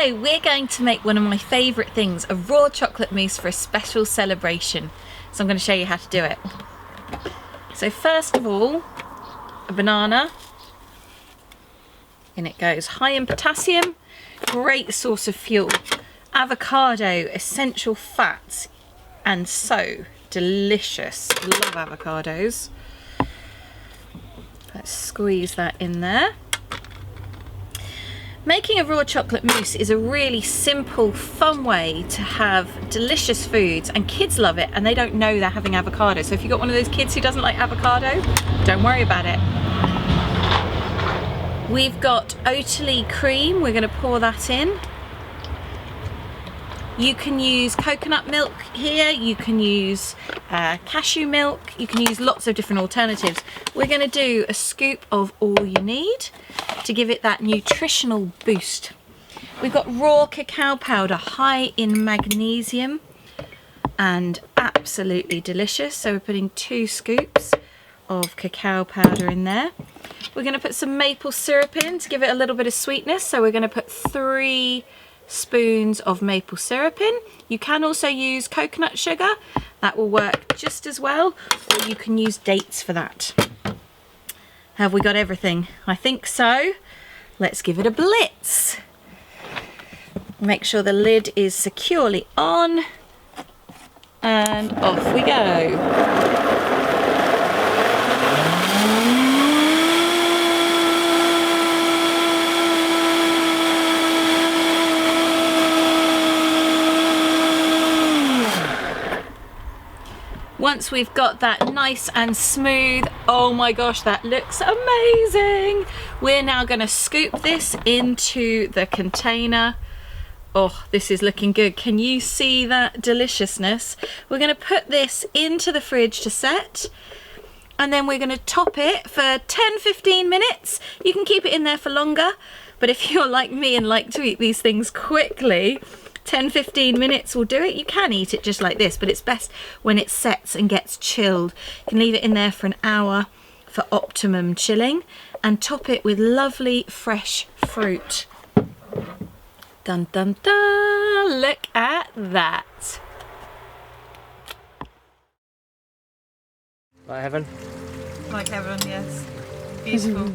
So we're going to make one of my favourite things, a raw chocolate mousse for a special celebration. So I'm going to show you how to do it. So first of all, a banana. In it goes. High in potassium, great source of fuel. Avocado, essential fats, and so delicious. Love avocados. Let's squeeze that in there. Making a raw chocolate mousse is a really simple, fun way to have delicious foods, and kids love it and they don't know they're having avocado. So if you've got one of those kids who doesn't like avocado, don't worry about it. We've got Oatly cream, we're going to pour that in. You can use coconut milk here, you can use cashew milk, you can use lots of different alternatives. We're going to do a scoop of All You Need to give it that nutritional boost. We've got raw cacao powder, high in magnesium and absolutely delicious. So we're putting 2 scoops of cacao powder in there. We're going to put some maple syrup in to give it a little bit of sweetness. So we're going to put 3 spoons of maple syrup in. You can also use coconut sugar, that will work just as well, or you can use dates for that. Have we got everything? I think so. Let's give it a blitz. Make sure the lid is securely on and off we go. Once we've got that nice and smooth, oh my gosh, that looks amazing. We're now going to scoop this into the container. Oh, this is looking good. Can you see that deliciousness? We're going to put this into the fridge to set, and then we're going to top it for 10-15 minutes. You can keep it in there for longer, but if you're like me and like to eat these things quickly, 10-15 minutes will do it. You can eat it just like this, but it's best when it sets and gets chilled. You can leave it in there for an hour for optimum chilling and top it with lovely fresh fruit. Dun dun dun! Look at that. Like heaven? Like heaven, yes. Beautiful.